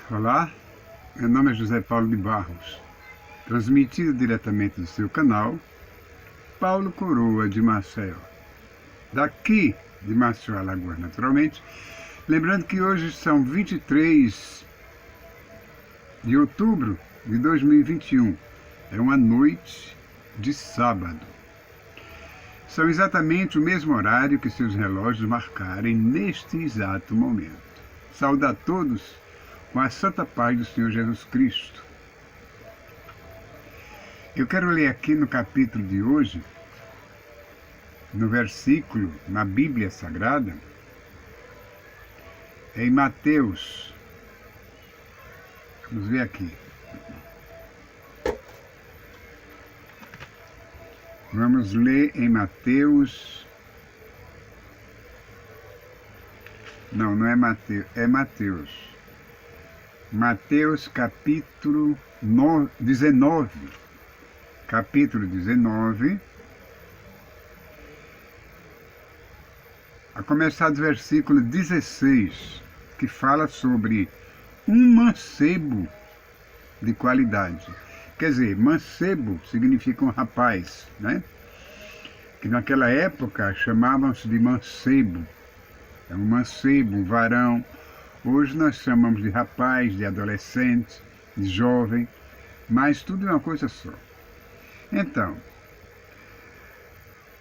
Olá, meu nome é José Paulo de Barros, transmitido diretamente do seu canal Paulo Coroa de Maceió, daqui de Maceió, Alagoas, naturalmente. Lembrando que hoje são 23 de outubro de 2021, é uma noite de sábado. São exatamente o mesmo horário que seus relógios marcarem neste exato momento. Saúdo a todos com a santa paz do Senhor Jesus Cristo. Eu quero ler aqui no capítulo de hoje, no versículo, na Bíblia Sagrada, em Mateus. Vamos ver aqui. Vamos ler em Mateus. Não é Mateus, é Mateus. Mateus capítulo 19. Capítulo 19. A começar do versículo 16, que fala sobre um mancebo de qualidade. Quer dizer, mancebo significa um rapaz, né? Que naquela época chamavam-se de mancebo. É um mancebo, um varão. Hoje nós chamamos de rapaz, de adolescente, de jovem, mas tudo é uma coisa só. Então,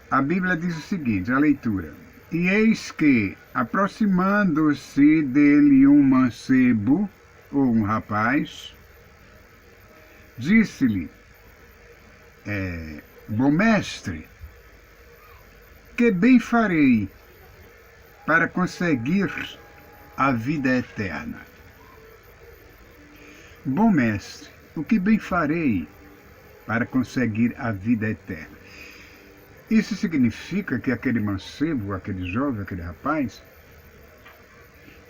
a Bíblia diz o seguinte, a leitura: E eis que, aproximando-se dele um mancebo, ou um rapaz, disse-lhe, bom mestre, que bem farei para conseguir a vida eterna? Bom mestre, o que bem farei para conseguir a vida eterna? Isso significa que aquele mancebo, aquele jovem, aquele rapaz,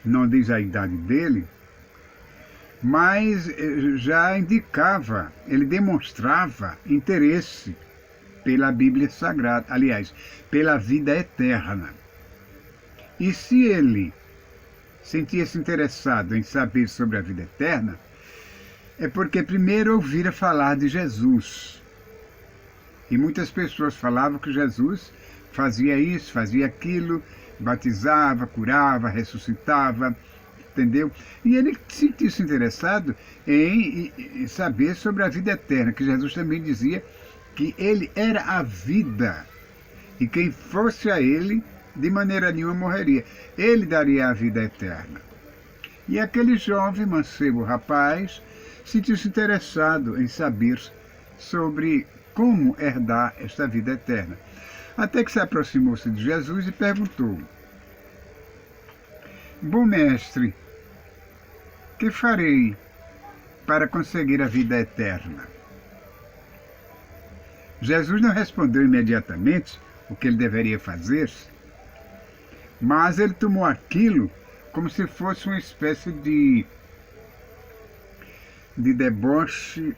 não diz a idade dele, mas já indicava, ele demonstrava interesse pela Bíblia Sagrada, aliás, pela vida eterna. E se ele sentia-se interessado em saber sobre a vida eterna, é porque primeiro ouvira falar de Jesus. E muitas pessoas falavam que Jesus fazia isso, fazia aquilo, batizava, curava, ressuscitava, entendeu? E ele sentiu-se interessado em saber sobre a vida eterna, que Jesus também dizia que ele era a vida, e quem fosse a ele, de maneira nenhuma morreria. Ele daria a vida eterna. E aquele jovem mancebo rapaz sentiu-se interessado em saber sobre como herdar esta vida eterna. Até que se aproximou-se de Jesus e perguntou: bom mestre, que farei para conseguir a vida eterna? Jesus não respondeu imediatamente o que ele deveria fazer, mas ele tomou aquilo como se fosse uma espécie de deboche.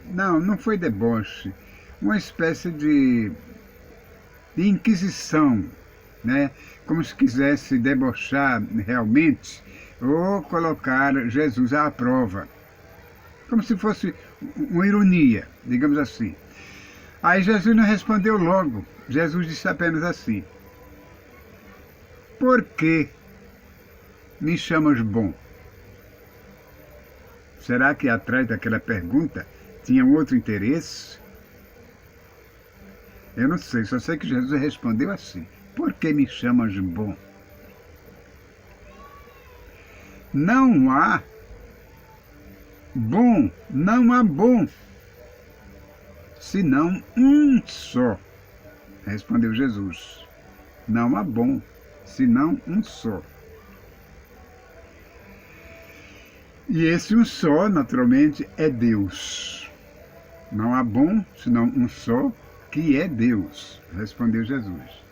Não foi deboche, uma espécie de inquisição, né? Como se quisesse debochar realmente, ou colocar Jesus à prova, como se fosse uma ironia, digamos assim. Aí Jesus não respondeu logo, Jesus disse apenas assim: por que me chamas bom? Será que atrás daquela pergunta tinha um outro interesse? Eu não sei, só sei que Jesus respondeu assim: por que me chamas bom? Não há bom, senão um só. Respondeu Jesus: não há bom, senão um só. E esse um só, naturalmente, é Deus. Não há bom, senão um só, que é Deus, respondeu Jesus.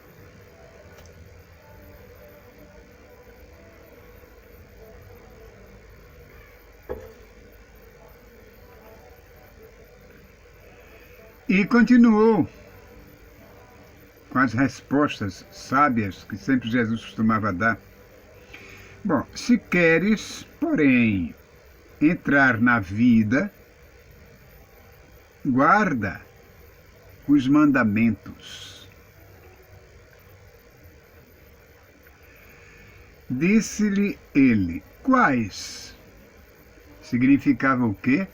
E continuou com as respostas sábias que sempre Jesus costumava dar. Bom, se queres, porém, entrar na vida, guarda os mandamentos. Disse-lhe ele: quais? Significava o quê?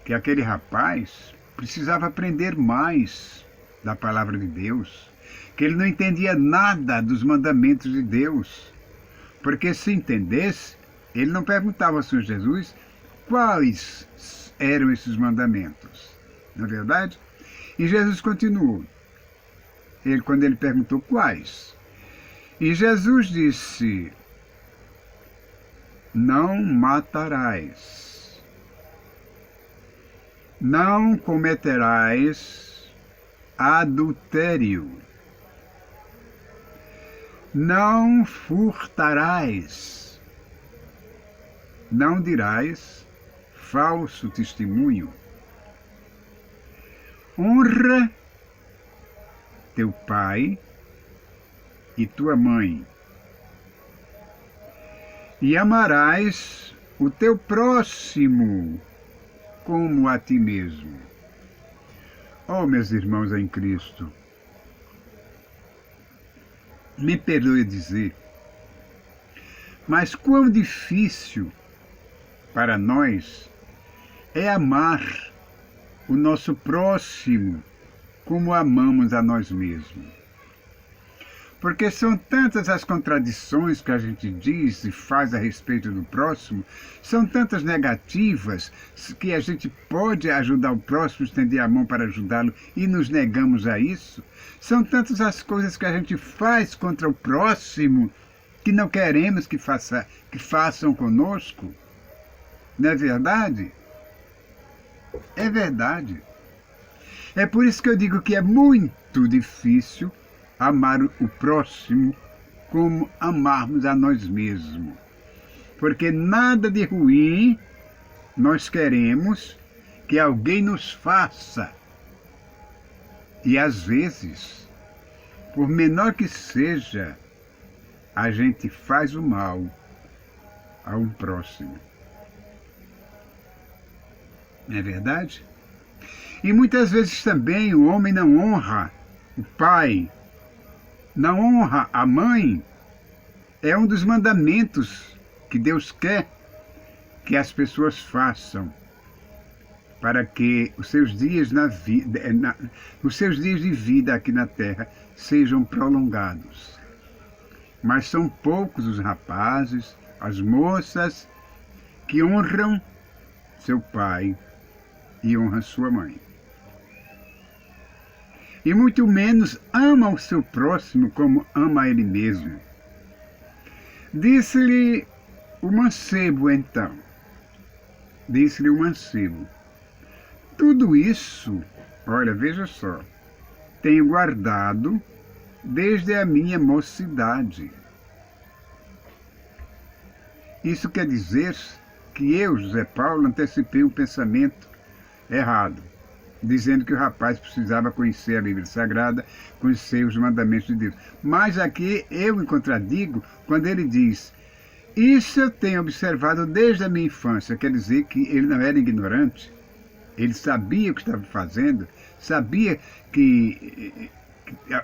Que aquele rapaz precisava aprender mais da palavra de Deus, que ele não entendia nada dos mandamentos de Deus, porque se entendesse, ele não perguntava ao Senhor Jesus quais eram esses mandamentos, não é verdade? E Jesus continuou, quando ele perguntou quais, e Jesus disse: não matarás, não cometerás adultério, não furtarás, não dirás falso testemunho, honra teu pai e tua mãe, e amarás o teu próximo como a ti mesmo. Oh, meus irmãos em Cristo, me perdoe dizer, mas quão difícil para nós é amar o nosso próximo como amamos a nós mesmos. Porque são tantas as contradições que a gente diz e faz a respeito do próximo, são tantas negativas que a gente pode ajudar o próximo, estender a mão para ajudá-lo e nos negamos a isso. São tantas as coisas que a gente faz contra o próximo que não queremos que façam conosco. Não é verdade? É verdade. É por isso que eu digo que é muito difícil amar o próximo como amarmos a nós mesmos. Porque nada de ruim nós queremos que alguém nos faça. E às vezes, por menor que seja, a gente faz o mal a um próximo. Não é verdade? E muitas vezes também o homem não honra o pai, não honra a mãe. É um dos mandamentos que Deus quer que as pessoas façam para que os seus dias os seus dias de vida aqui na terra sejam prolongados. Mas são poucos os rapazes, as moças que honram seu pai e honram sua mãe. E muito menos ama o seu próximo como ama a ele mesmo. Disse-lhe o mancebo então, disse-lhe o mancebo: tudo isso, olha, veja só, tenho guardado desde a minha mocidade. Isso quer dizer que eu, José Paulo, antecipei um pensamento errado, dizendo que o rapaz precisava conhecer a Bíblia Sagrada, conhecer os mandamentos de Deus. Mas aqui eu me contradigo quando ele diz: isso eu tenho observado desde a minha infância. Quer dizer que ele não era ignorante, ele sabia o que estava fazendo, sabia que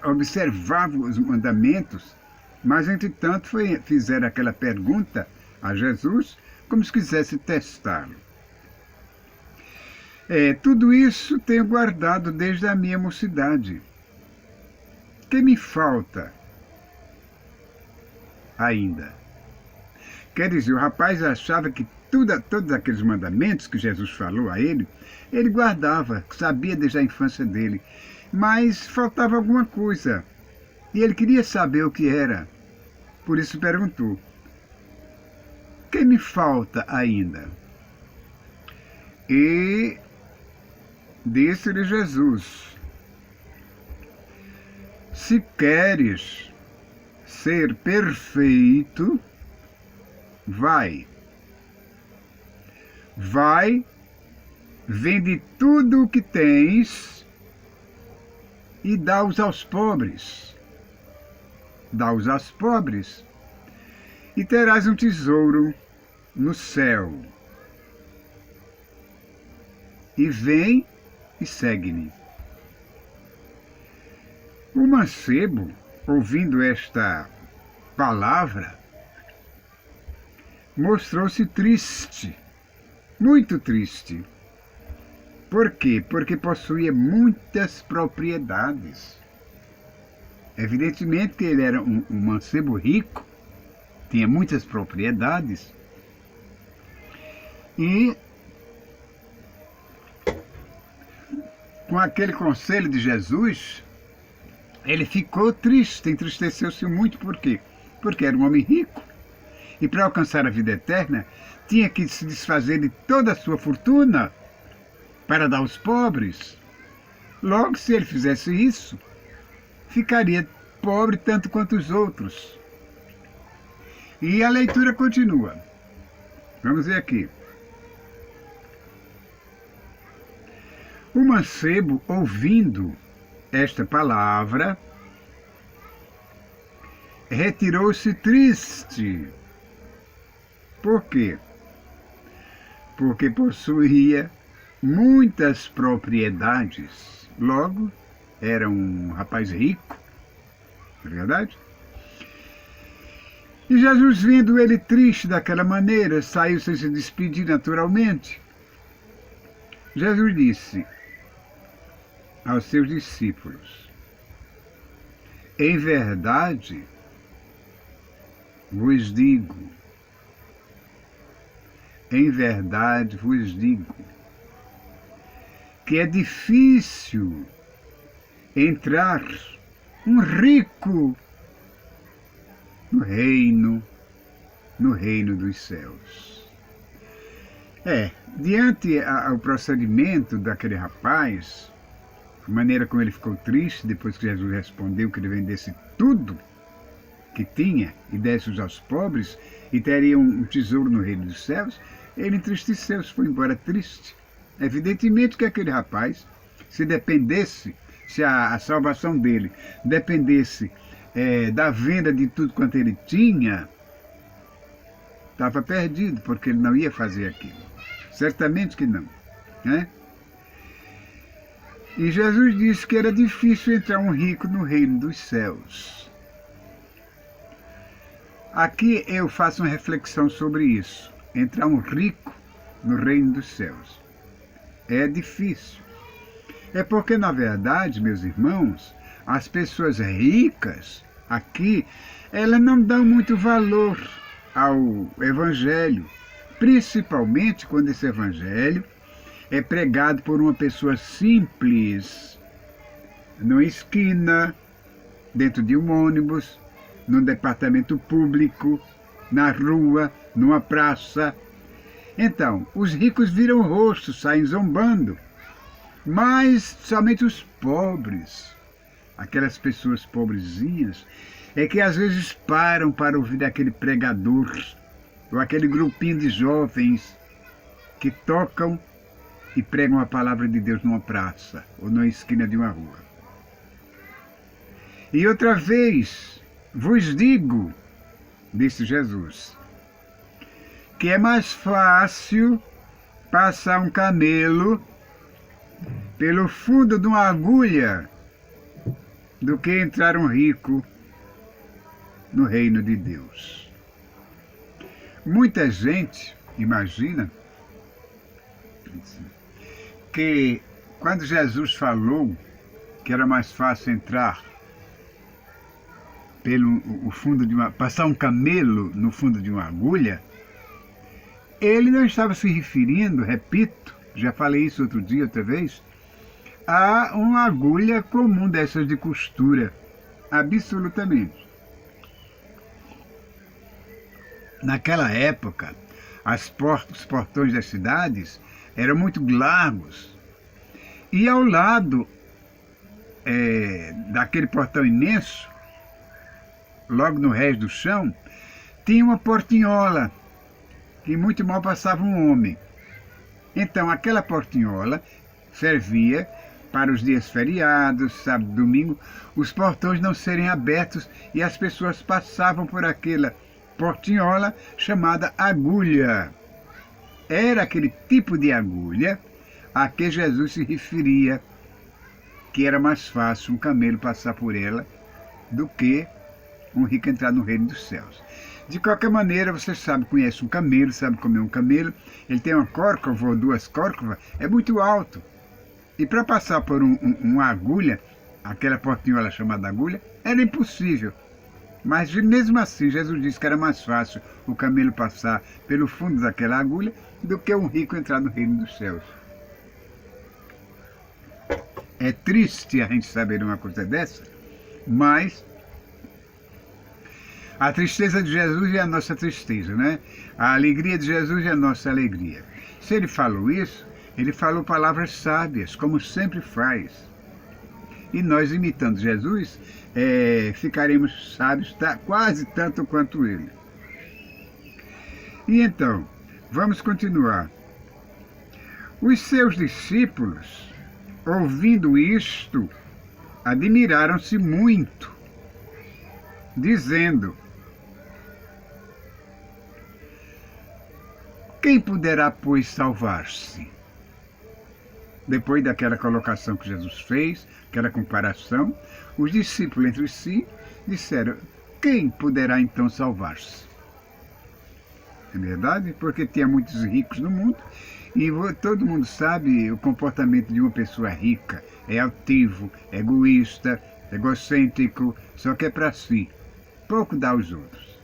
observava os mandamentos, mas entretanto fizeram aquela pergunta a Jesus como se quisesse testá-lo. Tudo isso tenho guardado desde a minha mocidade. Que me falta ainda? Quer dizer, o rapaz achava que todos aqueles mandamentos que Jesus falou a ele guardava, sabia desde a infância dele. Mas faltava alguma coisa. E ele queria saber o que era. Por isso perguntou: que me falta ainda? E disse-lhe Jesus: se queres ser perfeito, vai, vende tudo o que tens e dá-os aos pobres. Dá-os aos pobres e terás um tesouro no céu. e vem e segue-me. O mancebo, ouvindo esta palavra, mostrou-se triste, muito triste. Por quê? Porque possuía muitas propriedades. Evidentemente que ele era um mancebo rico, tinha muitas propriedades, e com aquele conselho de Jesus, ele ficou triste, entristeceu-se muito. Por quê? Porque era um homem rico, e para alcançar a vida eterna, tinha que se desfazer de toda a sua fortuna para dar aos pobres. Logo, se ele fizesse isso, ficaria pobre tanto quanto os outros. E a leitura continua. Vamos ver aqui. O mancebo, ouvindo esta palavra, retirou-se triste. Por quê? Porque possuía muitas propriedades. Logo, era um rapaz rico, não é verdade? E Jesus, vendo ele triste daquela maneira, saiu sem se despedir naturalmente. Jesus disse aos seus discípulos: em verdade vos digo, em verdade vos digo, que é difícil entrar um rico no reino dos céus. Diante ao procedimento daquele rapaz, a maneira como ele ficou triste depois que Jesus respondeu que ele vendesse tudo que tinha e desse-os aos pobres e teria um tesouro no reino dos céus, ele entristeceu-se, foi embora triste. Evidentemente que aquele rapaz, se dependesse, se a salvação dele dependesse da venda de tudo quanto ele tinha, estava perdido, porque ele não ia fazer aquilo. Certamente que não, né? E Jesus disse que era difícil entrar um rico no reino dos céus. Aqui eu faço uma reflexão sobre isso. Entrar um rico no reino dos céus é difícil. É porque, na verdade, meus irmãos, as pessoas ricas aqui, elas não dão muito valor ao Evangelho, principalmente quando esse Evangelho é pregado por uma pessoa simples, numa esquina, dentro de um ônibus, num departamento público, na rua, numa praça. Então, os ricos viram o rosto, saem zombando, mas somente os pobres, aquelas pessoas pobrezinhas, é que às vezes param para ouvir aquele pregador, ou aquele grupinho de jovens que tocam e pregam a palavra de Deus numa praça, ou numa esquina de uma rua. E outra vez, vos digo, disse Jesus, que é mais fácil passar um camelo pelo fundo de uma agulha do que entrar um rico no reino de Deus. Muita gente imagina que quando Jesus falou que era mais fácil entrar pelo o fundo de passar um camelo no fundo de uma agulha, ele não estava se referindo, repito, já falei isso outro dia, outra vez, a uma agulha comum dessas de costura, absolutamente. Naquela época, os portões das cidades eram muito largos, e ao lado daquele portão imenso, logo no rés do chão, tinha uma portinhola, que muito mal passava um homem. Então, aquela portinhola servia para os dias feriados, sábado e domingo, os portões não serem abertos e as pessoas passavam por aquela portinhola chamada agulha. Era aquele tipo de agulha a que Jesus se referia, que era mais fácil um camelo passar por ela do que um rico entrar no reino dos céus. De qualquer maneira, você sabe, conhece um camelo, sabe comer um camelo, ele tem uma córcova ou duas córcovas, é muito alto. E para passar por uma agulha, aquela portinhola chamada agulha, era impossível. Mas mesmo assim, Jesus disse que era mais fácil o camelo passar pelo fundo daquela agulha do que um rico entrar no reino dos céus. É triste a gente saber uma coisa dessa, mas a tristeza de Jesus é a nossa tristeza, né? A alegria de Jesus é a nossa alegria. Se ele falou isso, ele falou palavras sábias, como sempre faz. E nós, imitando Jesus, ficaremos sábios quase tanto quanto ele. E então, vamos continuar. Os seus discípulos, ouvindo isto, admiraram-se muito, dizendo: quem poderá, pois, salvar-se? Depois daquela colocação que Jesus fez, aquela comparação, os discípulos entre si disseram: quem poderá então salvar-se? É verdade? Porque tinha muitos ricos no mundo e todo mundo sabe o comportamento de uma pessoa rica. É altivo, egoísta, egocêntrico, só quer para si, pouco dá aos outros.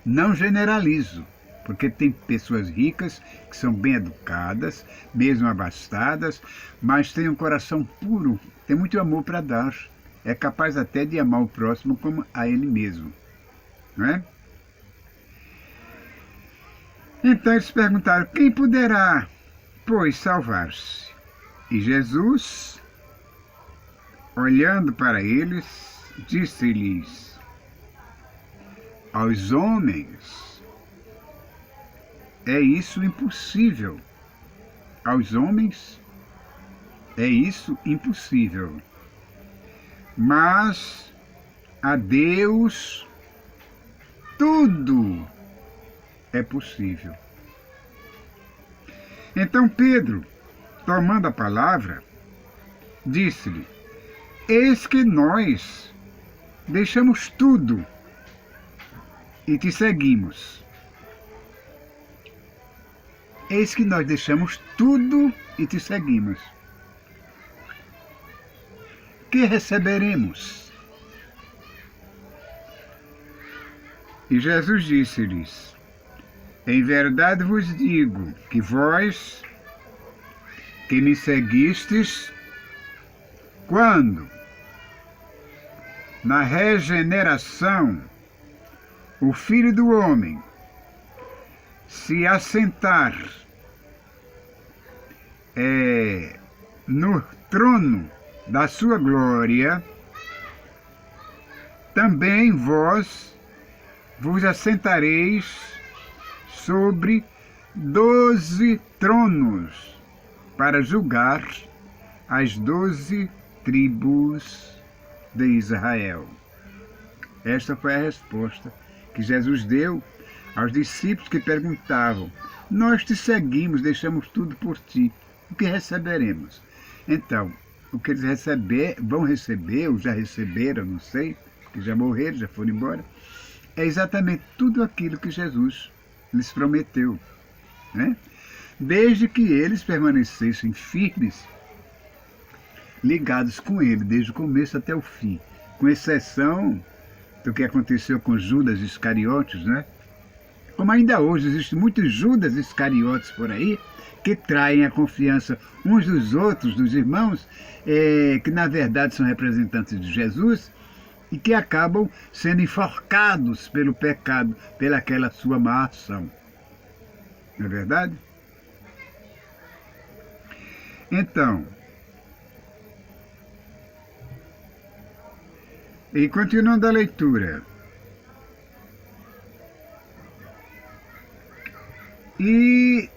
Não generalizo, porque tem pessoas ricas que são bem educadas, mesmo abastadas, mas têm um coração puro, tem muito amor para dar. É capaz até de amar o próximo como a ele mesmo. Não é? Então eles perguntaram: quem poderá, pois, salvar-se? E Jesus, olhando para eles, disse-lhes: aos homens é isso impossível. Aos homens é isso impossível. Mas a Deus tudo é possível. Então Pedro, tomando a palavra, disse-lhe: eis que nós deixamos tudo e te seguimos. Eis que nós deixamos tudo e te seguimos. Que receberemos? E Jesus disse-lhes: em verdade vos digo que vós, que me seguistes, quando, na regeneração, o Filho do Homem se assentar no trono da sua glória, também vós vos assentareis sobre 12 tronos para julgar as 12 tribos de Israel. Esta foi a resposta que Jesus deu aos discípulos que perguntavam: nós te seguimos, deixamos tudo por ti, o que receberemos? Então, o que eles vão receber, ou já receberam, não sei, que já morreram, já foram embora, é exatamente tudo aquilo que Jesus lhes prometeu, né? Desde que eles permanecessem firmes, ligados com ele, desde o começo até o fim, com exceção do que aconteceu com Judas Iscariotes, né? Como ainda hoje existem muitos Judas Iscariotes por aí, que traem a confiança uns dos outros, dos irmãos, que na verdade são representantes de Jesus, e que acabam sendo enforcados pelo pecado, pelaquela sua má ação. Não é verdade? Então, e continuando a leitura. E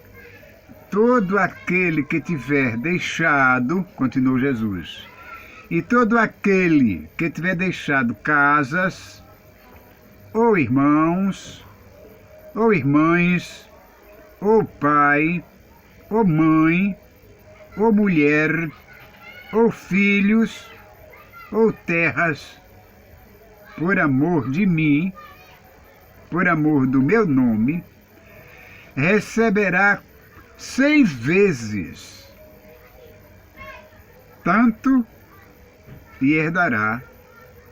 todo aquele que tiver deixado, continuou Jesus, e todo aquele que tiver deixado casas, ou irmãos, ou irmãs, ou pai, ou mãe, ou mulher, ou filhos, ou terras, por amor de mim, por amor do meu nome, receberá 100 vezes tanto e herdará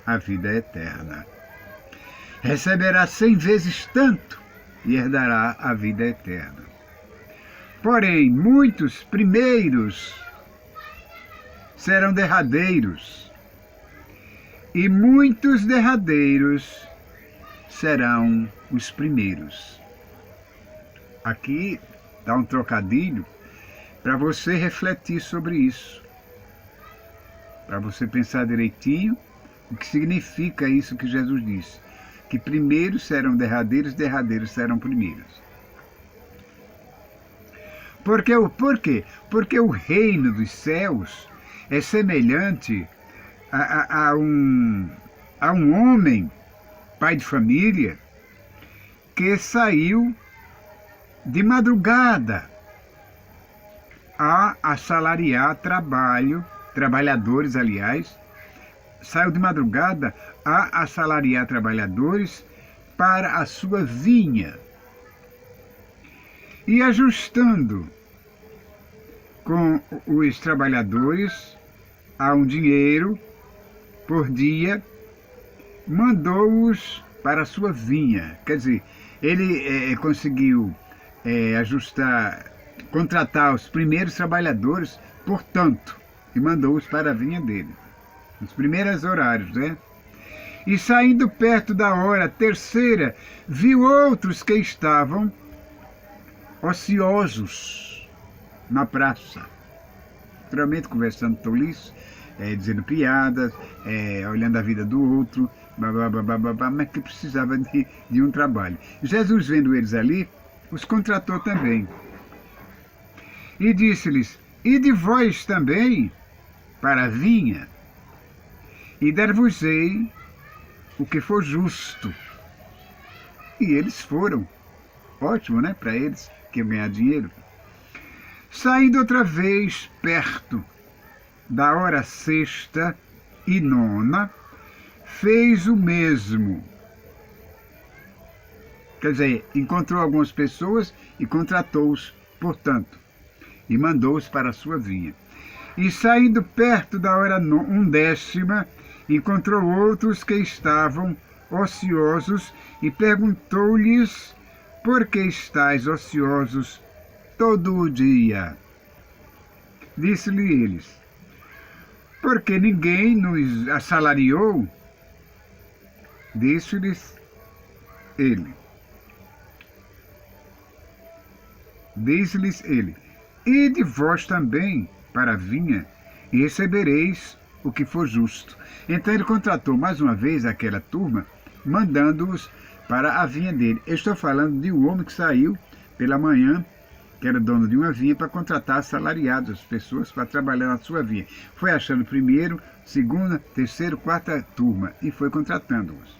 a vida eterna. Receberá 100 vezes tanto e herdará a vida eterna. Porém, muitos primeiros serão derradeiros, e muitos derradeiros serão os primeiros. Aqui dá um trocadilho para você refletir sobre isso, para você pensar direitinho o que significa isso que Jesus disse, que primeiros serão derradeiros, derradeiros serão primeiros. Por quê? Porque o reino dos céus é semelhante a um homem, pai de família, que saiu de madrugada a assalariar trabalhadores, aliás, saiu de madrugada a assalariar trabalhadores para a sua vinha. E ajustando com os trabalhadores a um dinheiro por dia, mandou-os para a sua vinha. Quer dizer, ele conseguiu contratar os primeiros trabalhadores por tanto, e mandou-os para a vinha dele, nos primeiros horários, né? E saindo perto da hora terceira, viu outros que estavam ociosos na praça, naturalmente conversando tolice, dizendo piadas, olhando a vida do outro, mas que precisava de um trabalho. Jesus, vendo eles ali, os contratou também. E disse-lhes: ide vós também para a vinha, e dar-vos-ei o que for justo. E eles foram. Ótimo, né? Para eles que iam ganhar dinheiro. Saindo outra vez perto da hora sexta e nona, fez o mesmo. Quer dizer, encontrou algumas pessoas e contratou-os, portanto, e mandou-os para a sua vinha. E saindo perto da hora undécima, encontrou outros que estavam ociosos e perguntou-lhes: por que estáis ociosos todo o dia? Disse-lhe eles: porque ninguém nos assalariou. Disse-lhes ele: ide vós também para a vinha e recebereis o que for justo. Então ele contratou mais uma vez aquela turma, mandando-os para a vinha dele. Eu estou falando de um homem que saiu pela manhã, que era dono de uma vinha, para contratar assalariados, as pessoas para trabalhar na sua vinha. Foi achando primeiro, segunda, terceira, quarta turma e foi contratando-os.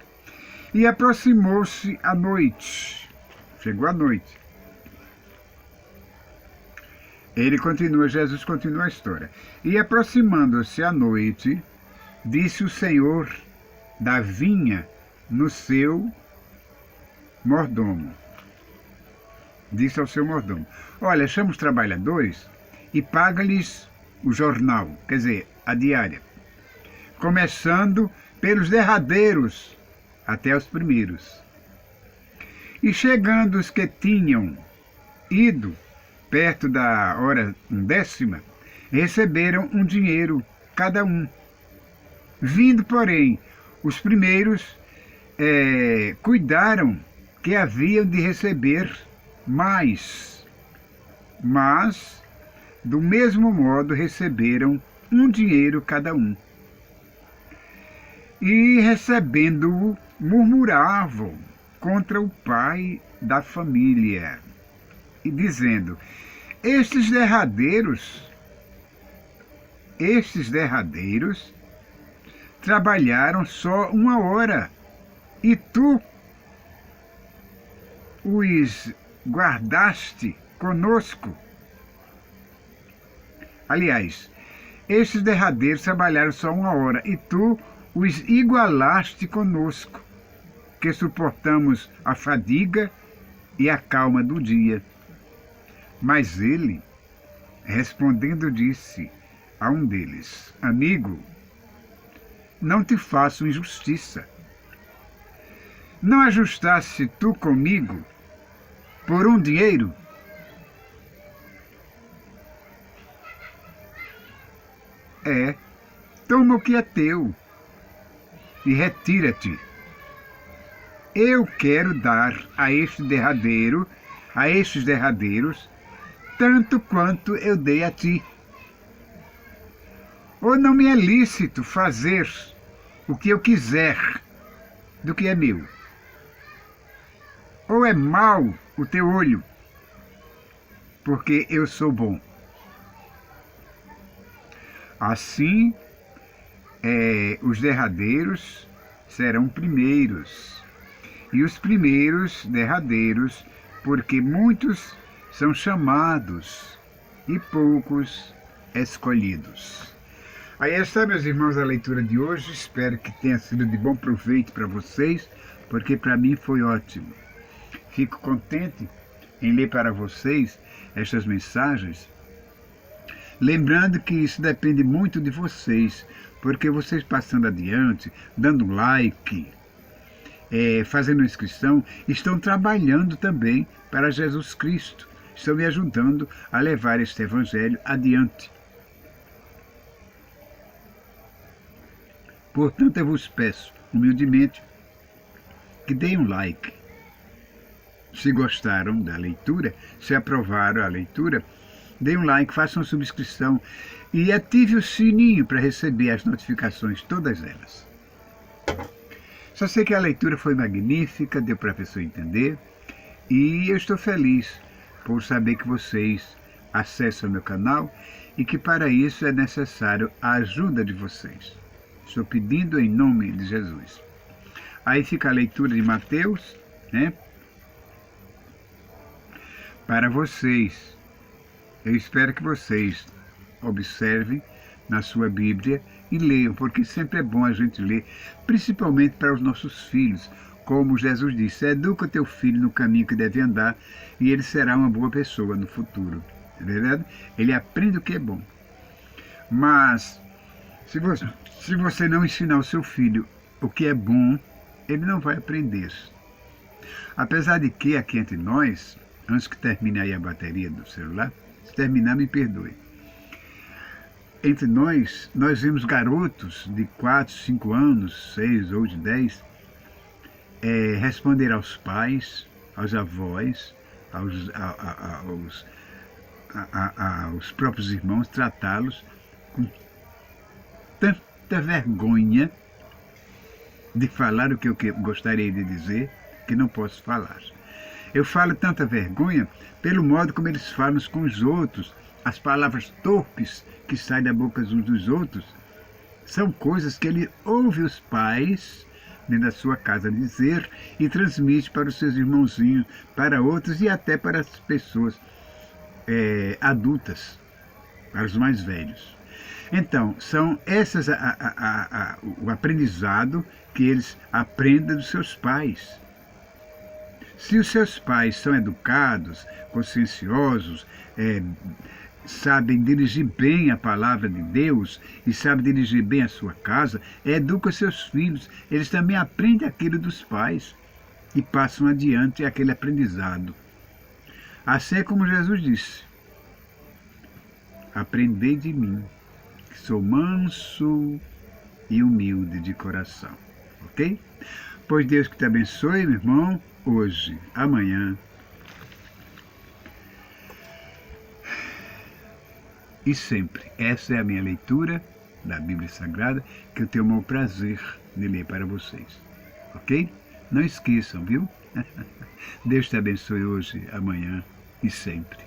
E aproximou-se a noite. Chegou a noite. Jesus continua a história. E aproximando-se a noite, disse o senhor da vinha no seu mordomo. Disse ao seu mordomo: olha, chama os trabalhadores e paga-lhes o jornal, quer dizer, a diária, começando pelos derradeiros até os primeiros. E chegando os que tinham ido perto da hora undécima, receberam um dinheiro cada um. Vindo, porém, os primeiros cuidaram que haviam de receber mais, mas do mesmo modo receberam um dinheiro cada um. E recebendo-o, murmuravam contra o pai da família, e dizendo: estes derradeiros trabalharam só 1 hora, e tu os guardaste conosco Aliás, estes derradeiros trabalharam só 1 hora e tu os igualaste conosco, que suportamos a fadiga e a calma do dia. Mas ele, respondendo, disse a um deles: Amigo, não te faço injustiça. Não ajustaste tu comigo por um dinheiro? Toma o que é teu e retira-te. Eu quero dar a estes derradeiros, tanto quanto eu dei a ti. Ou não me é lícito fazer o que eu quiser do que é meu? Ou é mau o teu olho, porque eu sou bom? Assim, os derradeiros serão primeiros, e os primeiros derradeiros, porque muitos são chamados e poucos escolhidos. Aí está, meus irmãos, a leitura de hoje. Espero que tenha sido de bom proveito para vocês, porque para mim foi ótimo. Fico contente em ler para vocês estas mensagens, lembrando que isso depende muito de vocês, porque vocês passando adiante, dando like, fazendo inscrição, estão trabalhando também para Jesus Cristo, estão me ajudando a levar este Evangelho adiante. Portanto, eu vos peço, humildemente, que deem um like. Se gostaram da leitura, se aprovaram a leitura, deem um like, façam uma subscrição e ative o sininho para receber as notificações, todas elas. Só sei que a leitura foi magnífica, deu para a pessoa entender, e eu estou feliz por saber que vocês acessam meu canal e que para isso é necessário a ajuda de vocês. Estou pedindo em nome de Jesus. Aí fica a leitura de Mateus, né? Para vocês. Eu espero que vocês observem na sua Bíblia e leiam, porque sempre é bom a gente ler, principalmente para os nossos filhos. Como Jesus disse, educa o teu filho no caminho que deve andar e ele será uma boa pessoa no futuro. É verdade? Ele aprende o que é bom. Mas, se você não ensinar o seu filho o que é bom, ele não vai aprender. Apesar de que, aqui entre nós, antes que termine aí a bateria do celular, se terminar, me perdoe. Entre nós vemos garotos de 4, 5 anos, 6 ou de 10, responder aos pais, aos avós, aos próprios irmãos, tratá-los com tanta vergonha de falar o que eu gostaria de dizer, que não posso falar. Eu falo tanta vergonha pelo modo como eles falam com os outros, as palavras torpes que saem da boca uns dos outros, são coisas que ele ouve os pais dentro da sua casa dizer e transmite para os seus irmãozinhos, para outros e até para as pessoas adultas, para os mais velhos. Então, são essas o aprendizado que eles aprendem dos seus pais. Se os seus pais são educados, conscienciosos, sabem dirigir bem a palavra de Deus e sabem dirigir bem a sua casa, educam seus filhos, eles também aprendem aquilo dos pais e passam adiante aquele aprendizado. Assim é como Jesus disse: aprendei de mim, que sou manso e humilde de coração. Ok? Pois Deus que te abençoe, meu irmão, hoje, amanhã e sempre. Essa é a minha leitura da Bíblia Sagrada, que eu tenho o maior prazer de ler para vocês. Ok? Não esqueçam, viu? Deus te abençoe hoje, amanhã e sempre.